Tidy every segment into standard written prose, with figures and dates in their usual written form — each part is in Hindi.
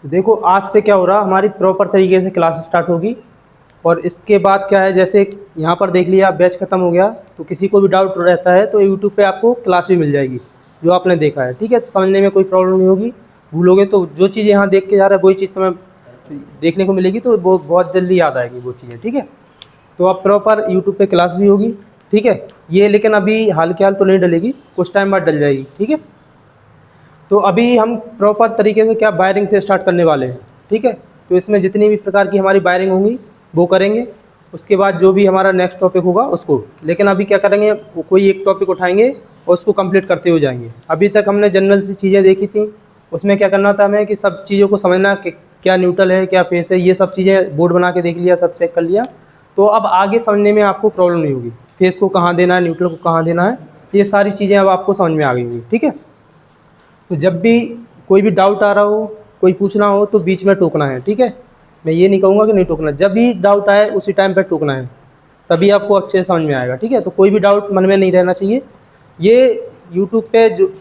तो देखो आज से क्या हो रहा, हमारी प्रॉपर तरीके से क्लास स्टार्ट होगी। और इसके बाद क्या है, जैसे यहाँ पर देख लिया बैच ख़त्म हो गया, तो किसी को भी डाउट रहता है तो यूट्यूब पे आपको क्लास भी मिल जाएगी जो आपने देखा है। ठीक है, तो समझने में कोई प्रॉब्लम नहीं होगी। भूलोगे तो जो चीज़ यहाँ देख के जा रहा है वही चीज़ तुम्हें देखने को मिलेगी, तो वो बहुत जल्दी याद आएगी वो चीज़ें। ठीक है, तो अब प्रॉपर यूट्यूब पे क्लास भी होगी। ठीक है, ये लेकिन अभी हाल के हाल तो नहीं डलेगी, कुछ टाइम बाद डल जाएगी। ठीक है, तो अभी हम प्रॉपर तरीके से क्या वायरिंग से स्टार्ट करने वाले हैं। ठीक है, तो इसमें जितनी भी प्रकार की हमारी वायरिंग होंगी वो करेंगे, उसके बाद जो भी हमारा नेक्स्ट टॉपिक होगा उसको। लेकिन अभी क्या करेंगे, कोई एक टॉपिक उठाएंगे और उसको कंप्लीट करते हुए जाएंगे। अभी तक हमने जनरल सी चीज़ें देखी थी, उसमें क्या करना था हमें कि सब चीज़ों को समझना कि क्या न्यूट्रल है क्या फेस है, ये सब चीज़ें बोर्ड बना के देख लिया, सब चेक कर लिया। तो अब आगे समझने में आपको प्रॉब्लम नहीं होगी, फेस को कहाँ देना है, न्यूट्रल को कहाँ देना है, ये सारी चीज़ें अब आपको समझ में आ गई होंगी। ठीक है, तो जब भी कोई भी डाउट आ रहा हो, कोई पूछना हो, तो बीच में टोकना है। ठीक है, मैं ये नहीं कहूँगा कि नहीं टोकना, जब भी डाउट आए उसी टाइम पे टोकना है, तभी आपको अच्छे से समझ में आएगा। ठीक है, तो कोई भी डाउट मन में नहीं रहना चाहिए। ये यूट्यूब पे जो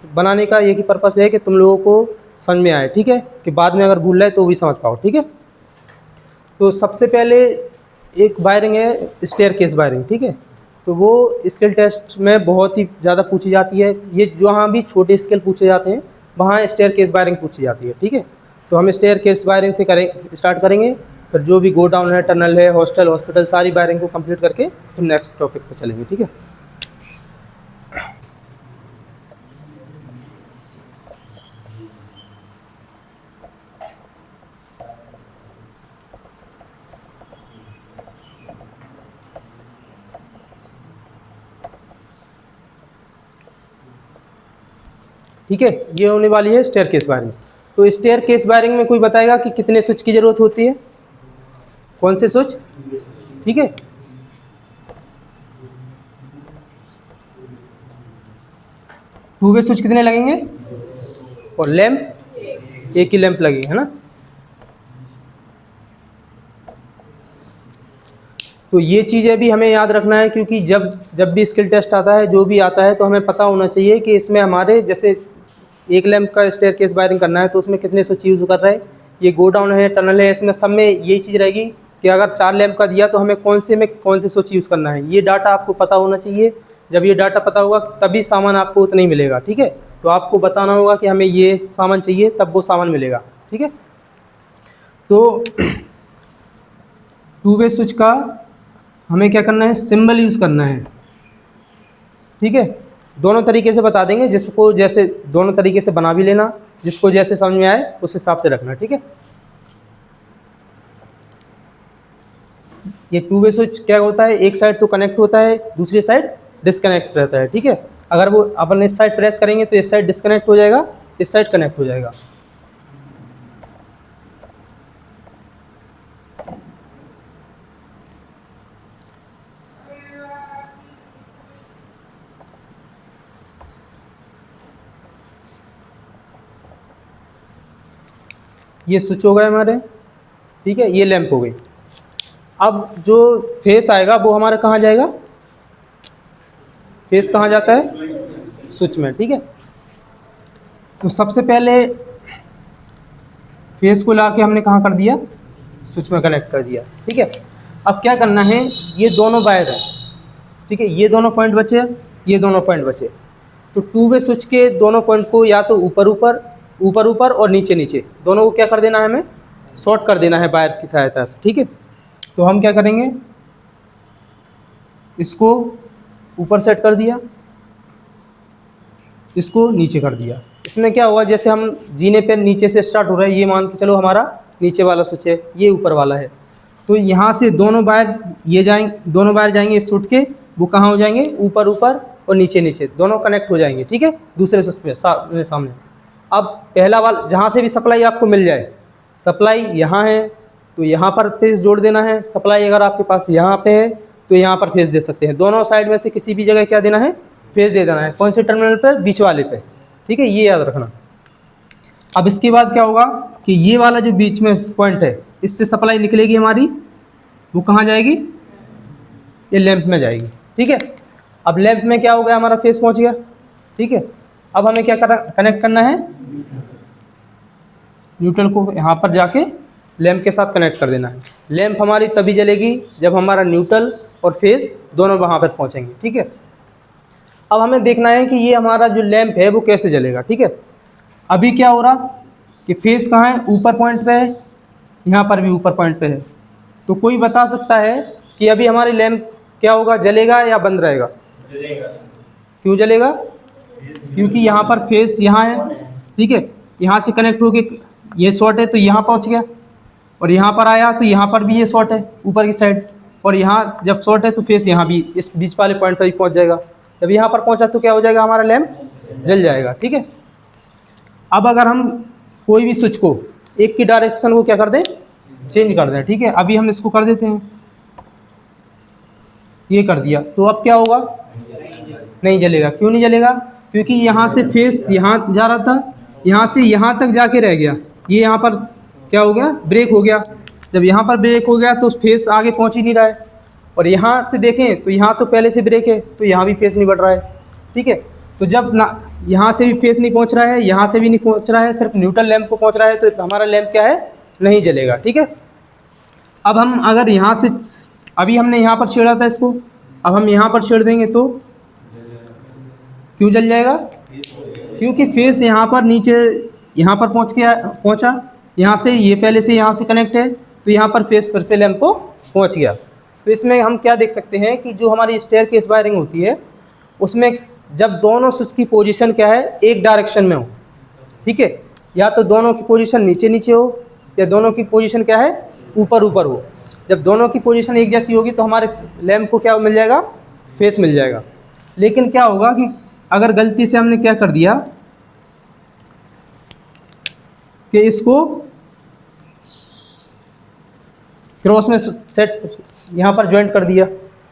बनाने का एक ही पर्पस है कि तुम लोगों को समझ में आए। ठीक है, कि बाद में अगर भूल जाए तो भी समझ पाओ। ठीक है, तो सबसे पहले एक वायरिंग है स्टेयरकेस वायरिंग। ठीक है, तो वो स्किल टेस्ट में बहुत ही ज़्यादा पूछी जाती है। ये जहाँ भी छोटे स्केल पूछे जाते हैं वहाँ स्टेयरकेस वायरिंग पूछी जाती है। ठीक है, तो हम स्टेयरकेस वायरिंग से स्टार्ट करेंगे, फिर जो भी गोडाउन है, टनल है, हॉस्टल, हॉस्पिटल, सारी वायरिंग को कंप्लीट करके फिर नेक्स्ट टॉपिक पर चलेंगे। ठीक है, ठीक है, ये होने वाली है स्टेयरकेस वायरिंग। तो स्टेयरकेस वायरिंग में कोई बताएगा कि कितने स्विच की ज़रूरत होती है, कौन से स्विच। ठीक है, टू वे स्विच कितने लगेंगे, और लैंप एक ही लैंप लगेगी, है ना। तो ये चीज़ें भी हमें याद रखना है, क्योंकि जब भी स्किल टेस्ट आता है, जो भी आता है, तो हमें पता होना चाहिए कि इसमें हमारे जैसे एक लैंप का स्टेयरकेस वायरिंग करना है तो उसमें कितने स्विच यूज़ कर रहे हैं, ये गोडाउन है, टनल है, इसमें सब में यही चीज़ रहेगी कि अगर 4 लैंप का दिया तो हमें कौन से स्विच यूज़ करना है, ये डाटा आपको पता होना चाहिए। जब ये डाटा पता होगा तभी सामान आपको उतना ही मिलेगा। ठीक है, तो आपको बताना होगा कि हमें ये सामान चाहिए, तब वो सामान मिलेगा। ठीक है, तो टू वे स्विच का हमें क्या करना है, सिंबल यूज़ करना है। ठीक है, दोनों तरीके से बता देंगे, जिसको जैसे दोनों तरीके से बना भी लेना, जिसको जैसे समझ में आए उस हिसाब से रखना। ठीक है, ये टू वे स्विच क्या होता है, एक साइड तो कनेक्ट होता है, दूसरी साइड डिस्कनेक्ट रहता है। ठीक है, अगर वो अपन इस साइड प्रेस करेंगे तो इस साइड डिस्कनेक्ट हो जाएगा, इस साइड कनेक्ट हो जाएगा। ये स्विच हो गए हमारे। ठीक है, ये लैंप हो गई। अब जो फेस आएगा वो हमारा कहाँ जाएगा, फेस कहाँ जाता है, स्विच में। ठीक है, तो सबसे पहले फेस को ला के हमने कहाँ कर दिया, स्विच में कनेक्ट कर दिया। ठीक है, अब क्या करना है, ये दोनों वायर है। ठीक है, ये दोनों पॉइंट बचे, ये दोनों पॉइंट बचे, तो टू वे स्विच के दोनों पॉइंट को या तो ऊपर ऊपर ऊपर ऊपर और नीचे नीचे दोनों को क्या कर देना है, हमें शॉर्ट कर देना है वायर की सहायता से। ठीक है, तो हम क्या करेंगे, इसको ऊपर सेट कर दिया, इसको नीचे कर दिया। इसमें क्या हुआ, जैसे हम जीने पे नीचे से स्टार्ट हो रहा है, ये मान के चलो हमारा नीचे वाला स्विच है, ये ऊपर वाला है, तो यहाँ से दोनों वायर ये जाएंगे, दोनों वायर जाएंगे इस सूट के, वो कहाँ हो जाएंगे, ऊपर ऊपर और नीचे नीचे दोनों कनेक्ट हो जाएंगे। ठीक है, दूसरे स्विच पे सामने। अब पहला वाला जहाँ से भी सप्लाई आपको मिल जाए, सप्लाई यहाँ है तो यहाँ पर फेस जोड़ देना है, सप्लाई अगर आपके पास यहाँ पे है तो यहाँ पर फेस दे सकते हैं। दोनों साइड में से किसी भी जगह क्या देना है, फेस दे देना है। कौन से टर्मिनल पर, बीच वाले पे। ठीक है, ये याद रखना। अब इसके बाद क्या होगा कि ये वाला जो बीच में पॉइंट है, इससे सप्लाई निकलेगी हमारी, वो कहाँ जाएगी, ये लैंप में जाएगी। ठीक है, अब लैंप में क्या हो गया, हमारा फेस पहुँच गया। ठीक है, अब हमें क्या कनेक्ट करना है, न्यूट्रल को यहाँ पर जाके लैंप के साथ कनेक्ट कर देना है। लैंप हमारी तभी जलेगी जब हमारा न्यूट्रल और फेस दोनों वहाँ पर पहुँचेंगे, ठीक है। अब हमें देखना है कि ये हमारा जो लैंप है वो कैसे जलेगा, ठीक है। अभी क्या हो रहा कि फेस कहाँ है, ऊपर पॉइंट पे है, यहाँ पर भी ऊपर पॉइंट पे है। तो कोई बता सकता है कि अभी हमारी लैंप क्या होगा, जलेगा या बंद रहेगा? जलेगा। क्यों जलेगा? क्योंकि यहाँ पर फेस यहाँ है, ठीक है। यहाँ से कनेक्ट होके ये शॉर्ट है तो यहाँ पहुँच गया, और यहाँ पर आया तो यहाँ पर भी ये शॉर्ट है ऊपर की साइड, और यहाँ जब शॉर्ट है तो फेस यहाँ भी इस बीच वाले पॉइंट पर ही पहुँच जाएगा। जब यहाँ पर पहुँचा तो क्या हो जाएगा, हमारा लैंप जल जाएगा, ठीक है। अब अगर हम कोई भी स्विच को एक की डायरेक्शन को क्या कर दें, चेंज कर दें, ठीक है। अभी हम इसको कर देते हैं, ये कर दिया, तो अब क्या होगा, नहीं जलेगा। क्यों नहीं जलेगा? क्योंकि यहाँ से फेस यहाँ जा रहा था, यहाँ से यहाँ तक जाके रह गया, ये यहाँ पर क्या हो गया, ब्रेक हो गया। जब यहाँ पर ब्रेक हो गया तो फेस आगे पहुँच ही नहीं रहा है, और यहाँ से देखें तो यहाँ तो पहले से ब्रेक है, तो यहाँ भी फेस नहीं बढ़ रहा है, ठीक है। तो जब ना यहाँ से भी फेस नहीं पहुँच रहा है, यहाँ से भी नहीं पहुँच रहा है, सिर्फ न्यूट्रल लैंप को पहुँच रहा है, तो हमारा लैंप क्या है, नहीं जलेगा, ठीक है। अब हम अगर यहाँ से, अभी हमने यहाँ पर छेड़ा था इसको, अब हम यहाँ पर छेड़ देंगे तो क्यों जल जाएगा? क्योंकि फेस यहाँ पर नीचे यहाँ पर पहुँचा, यहाँ से ये पहले से यहाँ से कनेक्ट है, तो यहाँ पर फेस फिर से लैंप को पहुँच गया। तो इसमें हम क्या देख सकते हैं कि जो हमारी स्टेयरकेस वायरिंग होती है उसमें जब दोनों स्विच की पोजीशन क्या है, एक डायरेक्शन में हो, ठीक है, या तो दोनों की पोजीशन नीचे नीचे हो या दोनों की पोजीशन क्या है, ऊपर ऊपर हो। जब दोनों की पोजीशन एक जैसी होगी तो हमारे लैंप को क्या मिल जाएगा, फेस मिल जाएगा। लेकिन क्या होगा कि अगर गलती से हमने क्या कर दिया कि इसको क्रॉस में सेट यहाँ पर ज्वाइंट कर दिया,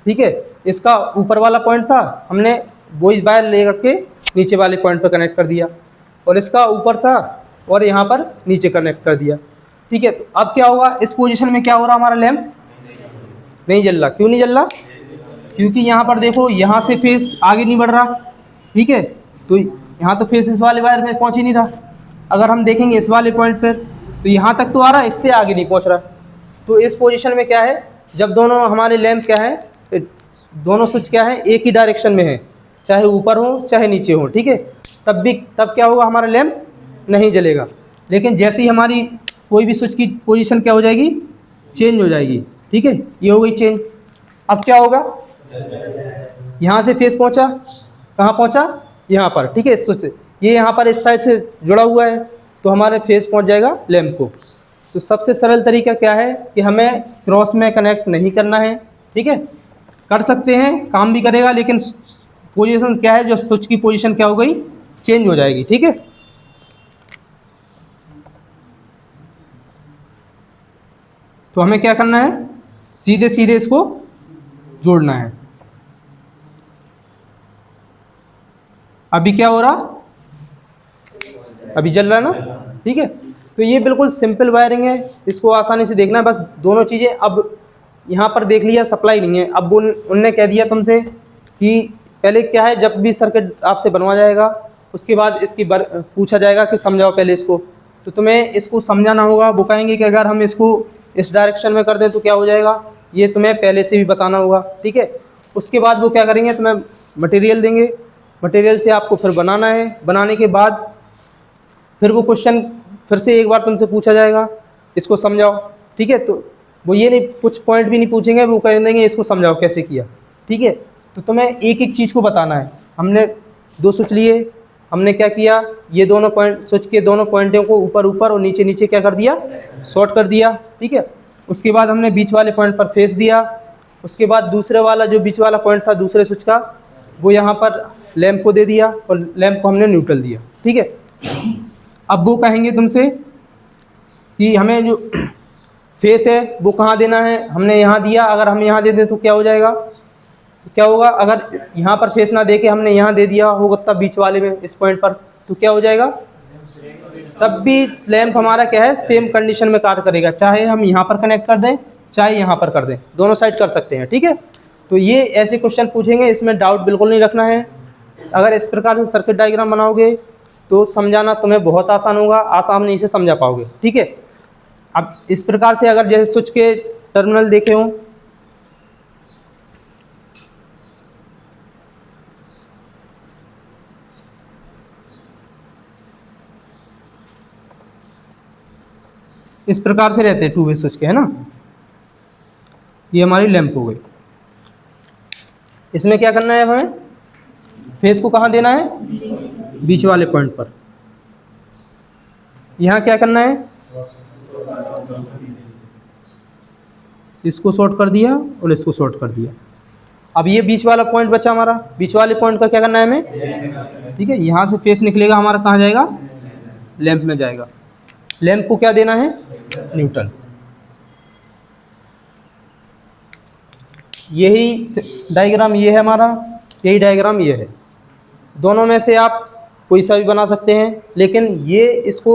ठीक है। इसका ऊपर वाला पॉइंट था, हमने वही वायर ले करके नीचे वाले पॉइंट पर कनेक्ट कर दिया, और इसका ऊपर था और यहाँ पर नीचे कनेक्ट कर दिया, ठीक है। तो अब क्या होगा, इस पोजीशन में क्या हो रहा, हमारा लैंप नहीं जल रहा। क्यों नहीं जल रहा? क्योंकि यहाँ पर देखो, यहाँ से फेस आगे नहीं बढ़ रहा, ठीक है, तो यहाँ तो फेस इस वाले वायर में पहुँच ही नहीं रहा। अगर हम देखेंगे इस वाले पॉइंट पर तो यहाँ तक तो आ रहा है, इससे आगे नहीं पहुँच रहा। तो इस पोजीशन में क्या है, जब दोनों हमारे लैंप क्या है, दोनों स्विच क्या है, एक ही डायरेक्शन में है, चाहे ऊपर हो चाहे नीचे हो, ठीक है, तब क्या होगा, हमारा लैंप नहीं जलेगा। लेकिन जैसे ही हमारी कोई भी स्विच की पोजीशन क्या हो जाएगी, चेंज हो जाएगी, ठीक है, ये हो गई चेंज। अब क्या होगा, यहाँ से फेस पहुँचा, कहाँ पहुँचा, यहाँ पर, ठीक है, स्विच ये यहाँ पर इस साइड से जुड़ा हुआ है, तो हमारे फेस पहुँच जाएगा लैंप को। तो सबसे सरल तरीका क्या है कि हमें क्रॉस में कनेक्ट नहीं करना है, ठीक है, कर सकते हैं, काम भी करेगा, लेकिन पोजीशन क्या है, जो स्विच की पोजीशन क्या हो गई, चेंज हो जाएगी, ठीक है। तो हमें क्या करना है, सीधे सीधे इसको जोड़ना है। अभी क्या हो रहा, अभी जल रहा है ना, ठीक है। तो ये बिल्कुल सिंपल वायरिंग है, इसको आसानी से देखना है, बस दोनों चीज़ें। अब यहाँ पर देख लिया सप्लाई नहीं है, अब उनने कह दिया तुमसे कि पहले क्या है, जब भी सर्किट आपसे बनवा जाएगा उसके बाद इसकी पूछा जाएगा कि समझाओ पहले इसको, तो तुम्हें इसको समझाना होगा। वो कहेंगे कि अगर हम इसको इस डायरेक्शन में कर दें तो क्या हो जाएगा, ये तुम्हें पहले से भी बताना होगा, ठीक है। उसके बाद वो क्या करेंगे, तुम्हें मटेरियल देंगे, मटेरियल से आपको फिर बनाना है, बनाने के बाद फिर वो क्वेश्चन फिर से एक बार तुमसे पूछा जाएगा, इसको समझाओ, ठीक है। तो वो ये नहीं, कुछ पॉइंट भी नहीं पूछेंगे, वो कह देंगे इसको समझाओ कैसे किया, ठीक है। तो तुम्हें एक एक चीज़ को बताना है। हमने दो स्विच लिए, हमने क्या किया, ये दोनों पॉइंट, स्विच के दोनों पॉइंटों को ऊपर ऊपर और नीचे नीचे क्या कर दिया, शॉर्ट कर दिया, ठीक है। उसके बाद हमने बीच वाले पॉइंट पर फेस दिया, उसके बाद दूसरे वाला जो बीच वाला पॉइंट था दूसरे स्विच का, वो यहाँ पर लैंप को दे दिया और लैंप को हमने न्यूट्रल दिया, ठीक है। अब वो कहेंगे तुमसे कि हमें जो फेस है वो कहाँ देना है, हमने यहाँ दिया, अगर हम यहाँ दे दें तो क्या हो जाएगा, तो क्या होगा, अगर यहाँ पर फेस ना दे के हमने यहाँ दे दिया होगा तब बीच वाले में इस पॉइंट पर, तो क्या हो जाएगा, तब भी लैंप हमारा क्या है, सेम कंडीशन में कार्य करेगा, चाहे हम यहाँ पर कनेक्ट कर दें चाहे यहाँ पर कर दें, दोनों साइड कर सकते हैं, ठीक है। तो ये ऐसे क्वेश्चन पूछेंगे, इसमें डाउट बिल्कुल नहीं रखना है। अगर इस प्रकार से सर्किट डायग्राम बनाओगे तो समझाना तुम्हें बहुत आसान होगा, आसानी से समझा पाओगे। ठीक है, अब इस प्रकार से अगर जैसे स्विच के टर्मिनल देखे हों, इस प्रकार से रहते हैं 2 वे स्विच के, है ना। ये हमारी लैंप हो गई। इसमें क्या करना है हमें, फेस को कहाँ देना है, बीच वाले पॉइंट पर। यहाँ क्या करना है, इसको शॉर्ट कर दिया और इसको शॉर्ट कर दिया। अब ये बीच वाला पॉइंट बचा हमारा, बीच वाले पॉइंट का क्या करना है हमें, ठीक है। यहाँ से फेस निकलेगा हमारा, कहाँ जाएगा, लैंप में जाएगा। लैंप को क्या देना है, न्यूट्रल। यही डायग्राम ये है हमारा, यही डायग्राम ये है। दोनों में से आप कोई सा भी बना सकते हैं, लेकिन ये इसको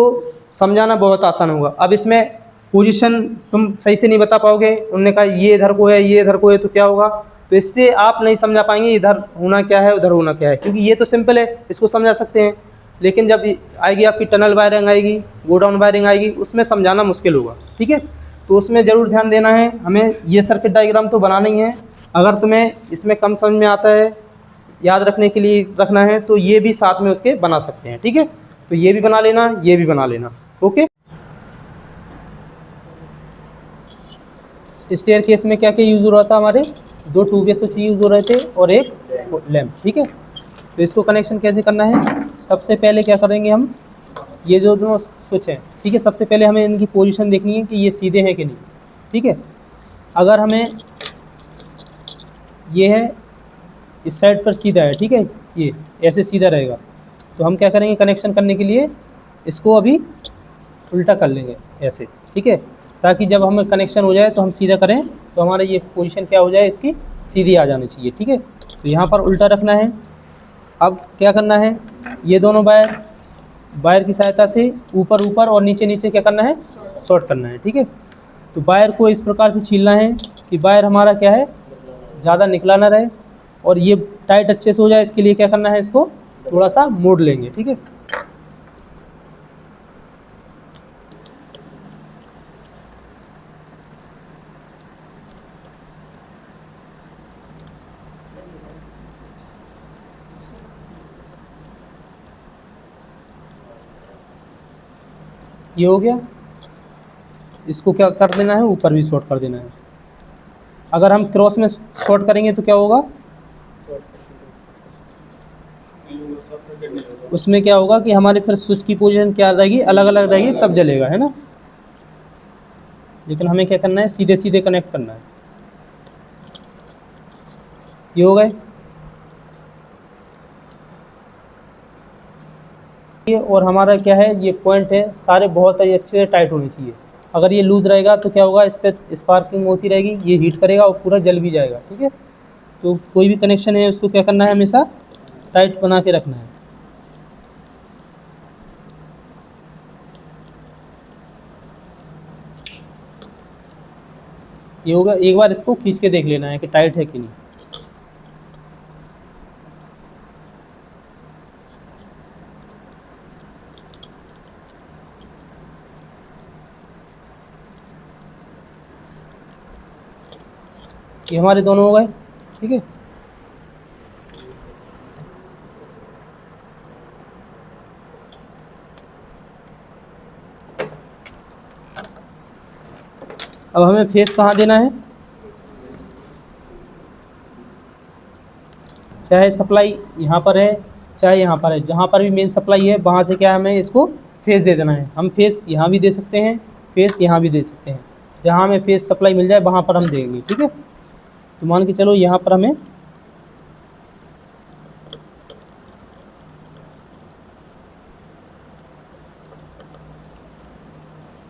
समझाना बहुत आसान होगा। अब इसमें पोजीशन तुम सही से नहीं बता पाओगे, उन्होंने कहा ये इधर को है, ये इधर को है, तो क्या होगा, तो इससे आप नहीं समझा पाएंगे इधर होना क्या है, उधर होना क्या है, क्योंकि ये तो सिंपल है, इसको समझा सकते हैं। लेकिन जब आएगी आपकी टनल वायरिंग आएगी, गोडाउन वायरिंग आएगी, उसमें समझाना मुश्किल होगा। ठीक है, तो उसमें ज़रूर ध्यान देना है हमें। ये सर्किट डायग्राम तो बनाना ही है। अगर तुम्हें इसमें कम समझ में आता है, याद रखने के लिए रखना है, तो ये भी साथ में उसके बना सकते हैं। ठीक है, तो ये भी बना लेना, ये भी बना लेना। ओके, स्टेयर केस में क्या क्या यूज़ हो रहा था, हमारे 2 2 वे स्विच यूज़ हो रहे थे और एक लैंप। ठीक है, तो इसको कनेक्शन कैसे करना है, सबसे पहले क्या करेंगे हम, ये जो दोनों स्विच हैं, ठीक है, सबसे पहले हमें इनकी पोजीशन देखनी है कि ये सीधे हैं कि नहीं। ठीक है, अगर हमें ये है इस साइड पर सीधा है, ठीक है, ये ऐसे सीधा रहेगा, तो हम क्या करेंगे, कनेक्शन करने के लिए इसको अभी उल्टा कर लेंगे ऐसे। ठीक है, ताकि जब हमें कनेक्शन हो जाए तो हम सीधा करें, तो हमारा ये पोजीशन क्या हो जाए, इसकी सीधी आ जानी चाहिए। ठीक है, तो यहाँ पर उल्टा रखना है। अब क्या करना है, ये दोनों वायर की सहायता से ऊपर ऊपर और नीचे नीचे क्या करना है, शॉर्ट करना है। ठीक है, तो वायर को इस प्रकार से छीलना है कि वायर हमारा क्या है, ज़्यादा निकला ना रहे और ये टाइट अच्छे से हो जाए। इसके लिए क्या करना है, इसको थोड़ा सा मोड़ लेंगे। ठीक है, ये हो गया। इसको क्या कर देना है, ऊपर भी शॉर्ट कर देना है। अगर हम क्रॉस में शॉर्ट करेंगे तो क्या होगा, उसमें क्या होगा कि हमारे फिर स्विच की पोजीशन क्या रहेगी, अलग अलग रहेगी, तब जलेगा, है ना। लेकिन हमें क्या करना है, सीधे सीधे कनेक्ट करना है। ये हो गए, और हमारा क्या है, ये पॉइंट है, सारे बहुत ही अच्छे से टाइट होने चाहिए। अगर ये लूज़ रहेगा तो क्या होगा, इस पर स्पार्किंग होती रहेगी, ये हीट करेगा और पूरा जल भी जाएगा। ठीक है, तो कोई भी कनेक्शन है उसको क्या करना है, हमेशा टाइट बना के रखना है। ये होगा, एक बार इसको खींच के देख लेना है कि टाइट है कि नहीं। ये हमारे दोनों हो गए। ठीक है, अब हमें फेस कहाँ देना है, चाहे सप्लाई यहाँ पर है चाहे यहाँ पर है, जहाँ पर भी मेन सप्लाई है वहाँ से क्या हमें इसको फेस दे देना है। हम फेस यहाँ भी दे सकते हैं, फेस यहाँ भी दे सकते हैं, जहाँ हमें फेस सप्लाई मिल जाए वहाँ पर हम देंगे। ठीक है, तो मान के चलो यहाँ पर हमें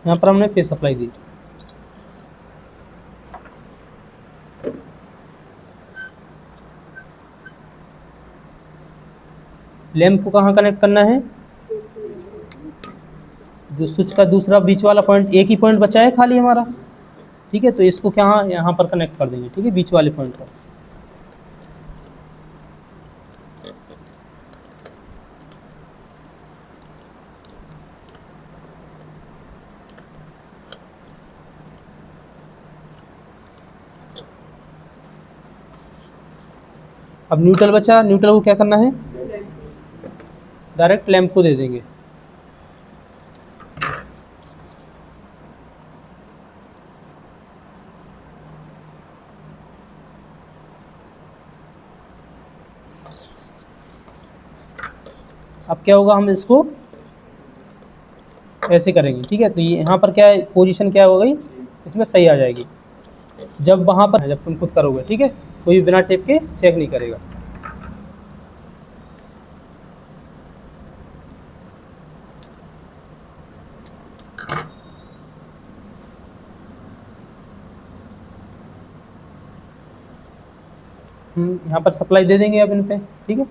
हमने फेस सप्लाई दी। लैंप को कहाँ कनेक्ट करना है, जो स्विच का दूसरा बीच वाला पॉइंट, एक ही पॉइंट बचा है खाली हमारा। ठीक है, तो इसको क्या यहाँ पर कनेक्ट कर देंगे। ठीक है, बीच वाले पॉइंट पर। अब न्यूट्रल बचा, न्यूट्रल को क्या करना है, डायरेक्ट लैंप को दे देंगे। अब क्या होगा, हम इसको ऐसे करेंगे, ठीक है। तो ये यहाँ पर क्या है, पोजीशन क्या हो गई, इसमें सही आ जाएगी। जब वहाँ पर, जब तुम खुद करोगे, ठीक है, कोई भी बिना टेप के चेक नहीं करेगा। यहाँ पर सप्लाई दे देंगे अब इन पे, ठीक है।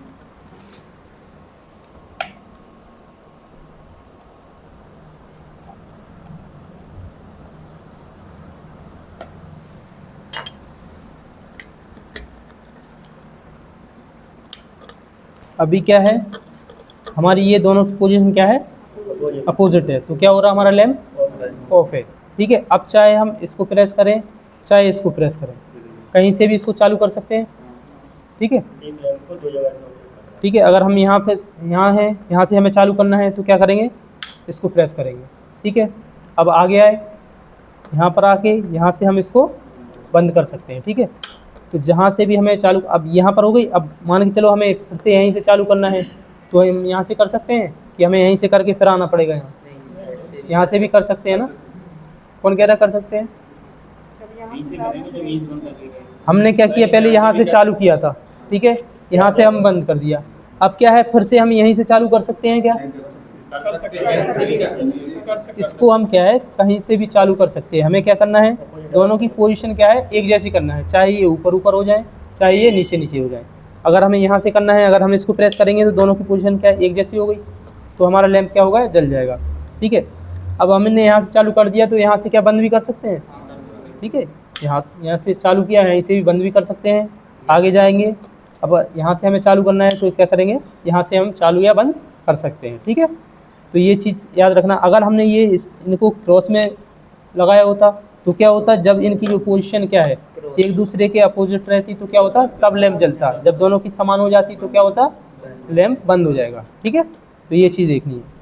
अभी क्या है, हमारी ये दोनों की पोजीशन क्या है, अपोजिट है। तो क्या हो रहा है, हमारा लैंप ऑफ है, ठीक है। अब चाहे हम इसको प्रेस करें, चाहे इसको प्रेस करें, कहीं से भी इसको चालू कर सकते हैं, ठीक है। ठीक है, अगर हम यहाँ पे, यहाँ है, यहाँ से हमें चालू करना है तो क्या करेंगे, इसको प्रेस करेंगे, ठीक है। अब आगे आए, यहाँ पर आके यहाँ से हम इसको बंद कर सकते हैं, ठीक है। तो जहाँ से भी हमें चालू, अब यहाँ पर हो गई। अब मान के चलो हमें फिर से यहीं से चालू करना है, तो हम यहाँ से कर सकते हैं कि हमें यहीं से करके फिर आना पड़ेगा यहाँ से भी कर सकते हैं ना, कौन कह रहा कर सकते हैं। हमने क्या किया, पहले यहाँ से चालू किया था, ठीक है, यहाँ से हम बंद कर दिया। अब क्या है, फिर से हम यहीं से चालू कर सकते हैं क्या, इसको हम क्या है, कहीं से भी चालू कर सकते हैं। हमें क्या करना है, दोनों की पोजीशन क्या है, एक जैसी करना है, चाहे ये ऊपर ऊपर हो जाए, चाहे ये नीचे नीचे हो जाए। अगर हमें यहाँ से करना है, अगर हम इसको प्रेस करेंगे तो दोनों की पोजीशन क्या है, एक जैसी हो गई, तो हमारा लैंप क्या होगा, जल जाएगा, ठीक है। अब हमने यहाँ से चालू कर दिया, तो यहाँ से क्या बंद भी कर सकते हैं, ठीक है। यहाँ से चालू किया है, यहीं से भी बंद भी कर सकते हैं। आगे जाएंगे, अब यहाँ से हमें चालू करना है तो क्या करेंगे, यहाँ से हम चालू या बंद कर सकते हैं, ठीक है। तो ये चीज़ याद रखना। अगर हमने ये इनको क्रॉस में लगाया होता तो क्या होता, जब इनकी जो पोजीशन क्या है, एक दूसरे के अपोजिट रहती, तो क्या होता, तब लैंप जलता। जब दोनों की समान हो जाती तो क्या होता, लैंप बंद हो जाएगा, ठीक है। तो ये चीज़ देखनी है।